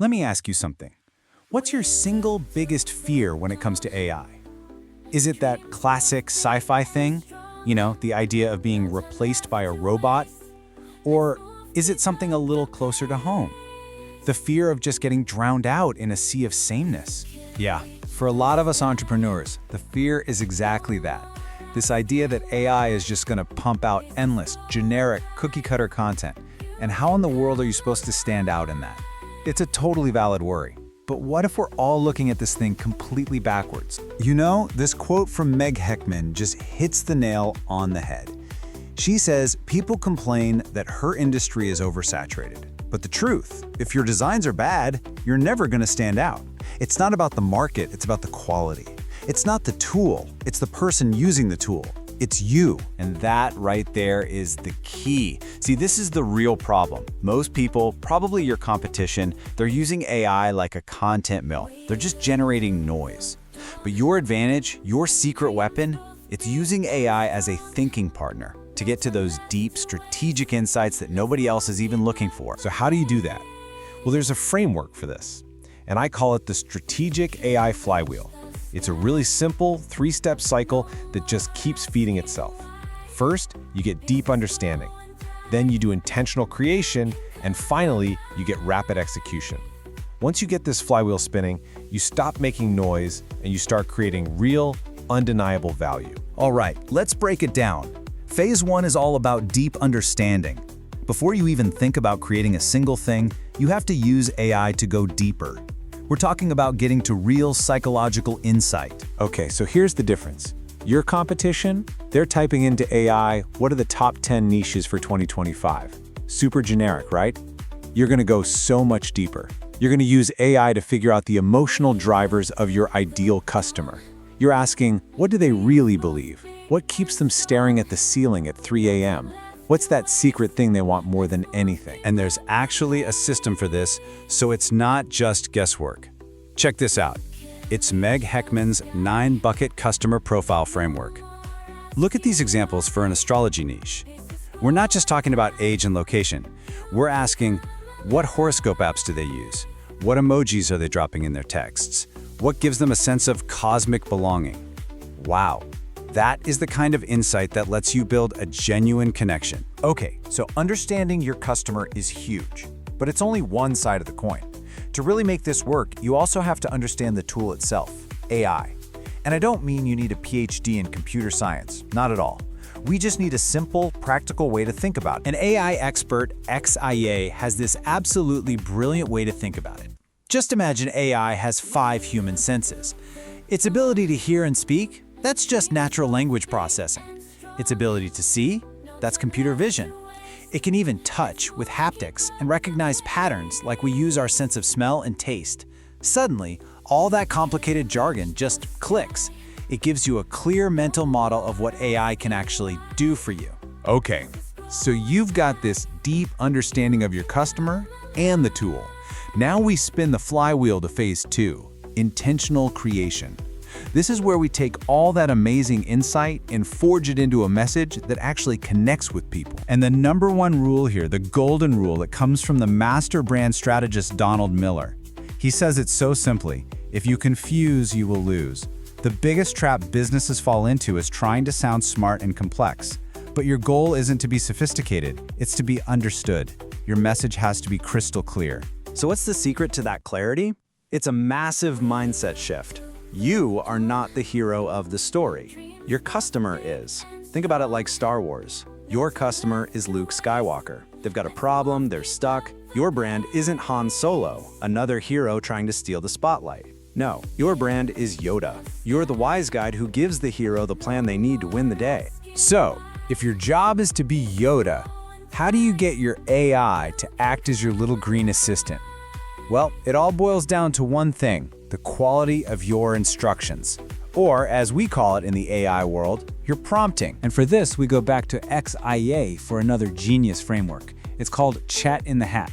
Let me ask you something. What's your single biggest fear when it comes to AI? Is it that classic sci-fi thing? You know, the idea of being replaced by a robot? Or is it something a little closer to home? The fear of just getting drowned out in a sea of sameness? Yeah, for a lot of us entrepreneurs, the fear is exactly that. This idea that AI is just going to pump out endless, generic, cookie-cutter content. And how in the world are you supposed to stand out in that? It's a totally valid worry. But what if we're all looking at this thing completely backwards? You know, this quote from Meg Heckman just hits the nail on the head. She says people complain that her industry is oversaturated. But the truth, if your designs are bad, you're never going to stand out. It's not about the market, it's about the quality. It's not the tool, it's the person using the tool. It's you. And that right there is the key. See, this is the real problem. Most people, probably your competition, they're using AI like a content mill. They're just generating noise. But your advantage, your secret weapon, it's using AI as a thinking partner to get to those deep, strategic insights that nobody else is even looking for. So how do you do that? Well, there's a framework for this, and I call it the strategic AI flywheel. It's a really simple three-step cycle that just keeps feeding itself. First, you get deep understanding. Then you do intentional creation, and finally, you get rapid execution. Once you get this flywheel spinning, you stop making noise and you start creating real, undeniable value. All right, let's break it down. Phase 1 is all about deep understanding. Before you even think about creating a single thing, you have to use AI to go deeper. We're talking about getting to real psychological insight. Okay, so here's the difference. Your competition, they're typing into AI, what are the top 10 niches for 2025? Super generic, right? You're gonna go so much deeper. You're gonna use AI to figure out the emotional drivers of your ideal customer. You're asking, what do they really believe? What keeps them staring at the ceiling at 3 a.m.? What's that secret thing they want more than anything? And there's actually a system for this, so it's not just guesswork. Check this out. It's Meg Heckman's 9-bucket customer profile framework. Look at these examples for an astrology niche. We're not just talking about age and location. We're asking, what horoscope apps do they use? What emojis are they dropping in their texts? What gives them a sense of cosmic belonging? Wow. That is the kind of insight that lets you build a genuine connection. Okay, so understanding your customer is huge, but it's only one side of the coin. To really make this work, you also have to understand the tool itself, AI. And I don't mean you need a PhD in computer science, not at all. We just need a simple, practical way to think about it. An AI expert, XIA, has this absolutely brilliant way to think about it. Just imagine AI has 5 human senses. Its ability to hear and speak, that's just natural language processing. Its ability to see, that's computer vision. It can even touch with haptics and recognize patterns like we use our sense of smell and taste. Suddenly, all that complicated jargon just clicks. It gives you a clear mental model of what AI can actually do for you. Okay, so you've got this deep understanding of your customer and the tool. Now we spin the flywheel to phase 2, intentional creation. This is where we take all that amazing insight and forge it into a message that actually connects with people. And the number one rule here, the golden rule, that comes from the master brand strategist Donald Miller. He says it so simply, if you confuse, you will lose. The biggest trap businesses fall into is trying to sound smart and complex. But your goal isn't to be sophisticated, it's to be understood. Your message has to be crystal clear. So what's the secret to that clarity? It's a massive mindset shift. You are not the hero of the story. Your customer is. Think about it like Star Wars. Your customer is Luke Skywalker. They've got a problem, they're stuck. Your brand isn't Han Solo, another hero trying to steal the spotlight. No, your brand is Yoda. You're the wise guide who gives the hero the plan they need to win the day. So, if your job is to be Yoda, how do you get your AI to act as your little green assistant? Well, it all boils down to one thing: the quality of your instructions. Or, as we call it in the AI world, your prompting. And for this, we go back to XIA for another genius framework. It's called Chat in the Hat.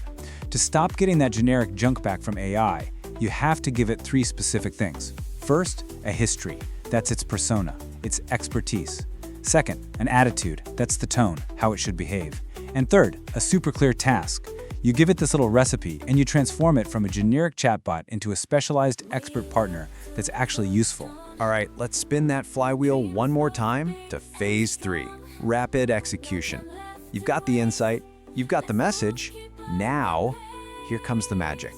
To stop getting that generic junk back from AI, you have to give it 3 specific things. First, a history. That's its persona, its expertise. Second, an attitude. That's the tone, how it should behave. And third, a super clear task. You give it this little recipe, and you transform it from a generic chatbot into a specialized expert partner that's actually useful. All right, let's spin that flywheel one more time to phase 3, rapid execution. You've got the insight, you've got the message. Now, here comes the magic.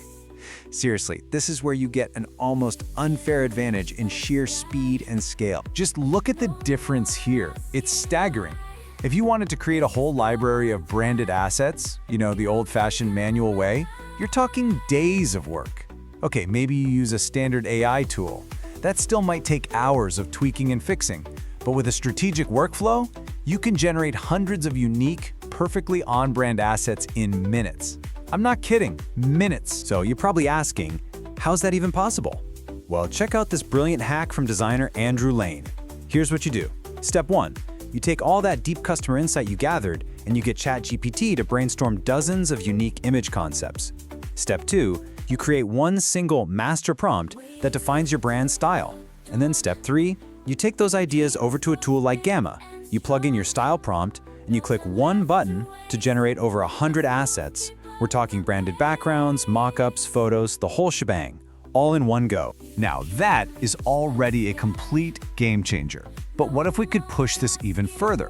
Seriously, this is where you get an almost unfair advantage in sheer speed and scale. Just look at the difference here. It's staggering. If you wanted to create a whole library of branded assets, the old-fashioned manual way, you're talking days of work. Okay, maybe you use a standard AI tool. That still might take hours of tweaking and fixing. But with a strategic workflow, you can generate hundreds of unique, perfectly on-brand assets in minutes. I'm not kidding, minutes. So you're probably asking, how's that even possible? Well, check out this brilliant hack from designer Andrew Lane. Here's what you do. Step 1, you take all that deep customer insight you gathered and you get ChatGPT to brainstorm dozens of unique image concepts. Step 2, you create one single master prompt that defines your brand style. And then step 3, you take those ideas over to a tool like Gamma. You plug in your style prompt and you click one button to generate over 100 assets. We're talking branded backgrounds, mock-ups, photos, the whole shebang, all in one go. Now that is already a complete game changer. But what if we could push this even further?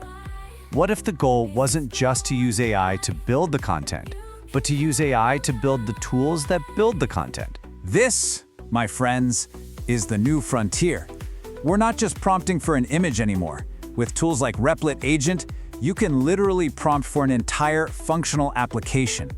What if the goal wasn't just to use AI to build the content, but to use AI to build the tools that build the content? This, my friends, is the new frontier. We're not just prompting for an image anymore. With tools like Replit Agent, you can literally prompt for an entire functional application.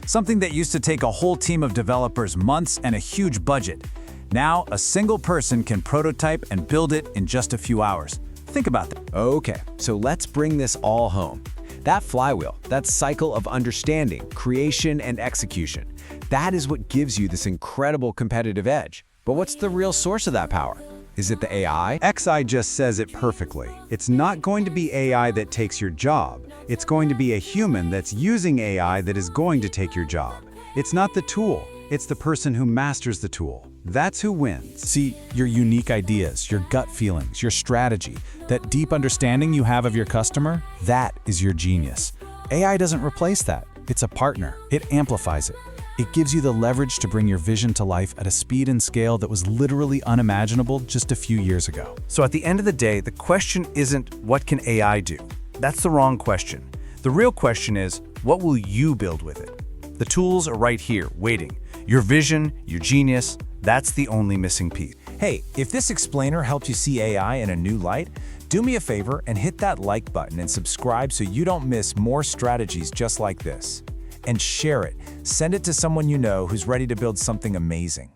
Something that used to take a whole team of developers months and a huge budget. Now, a single person can prototype and build it in just a few hours. Think about that. Okay, so let's bring this all home. That flywheel, that cycle of understanding, creation, and execution, that is what gives you this incredible competitive edge. But what's the real source of that power? Is it the AI? XI just says it perfectly. It's not going to be AI that takes your job. It's going to be a human that's using AI that is going to take your job. It's not the tool. It's the person who masters the tool. That's who wins. See, your unique ideas, your gut feelings, your strategy, that deep understanding you have of your customer, that is your genius. AI doesn't replace that. It's a partner. It amplifies it. It gives you the leverage to bring your vision to life at a speed and scale that was literally unimaginable just a few years ago. So at the end of the day, the question isn't what can AI do? That's the wrong question. The real question is, what will you build with it? The tools are right here, waiting. Your vision, your genius, that's the only missing piece. Hey, if this explainer helped you see AI in a new light, do me a favor and hit that like button and subscribe so you don't miss more strategies just like this. And share it. Send it to someone you know who's ready to build something amazing.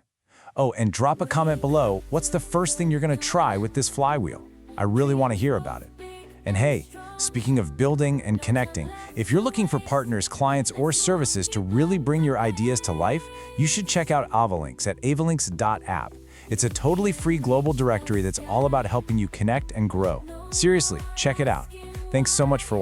Oh, and drop a comment below. What's the first thing you're going to try with this flywheel? I really want to hear about it. And hey, speaking of building and connecting, if you're looking for partners, clients, or services to really bring your ideas to life, you should check out Avalinks at avalinks.app. It's a totally free global directory that's all about helping you connect and grow. Seriously, check it out. Thanks so much for watching.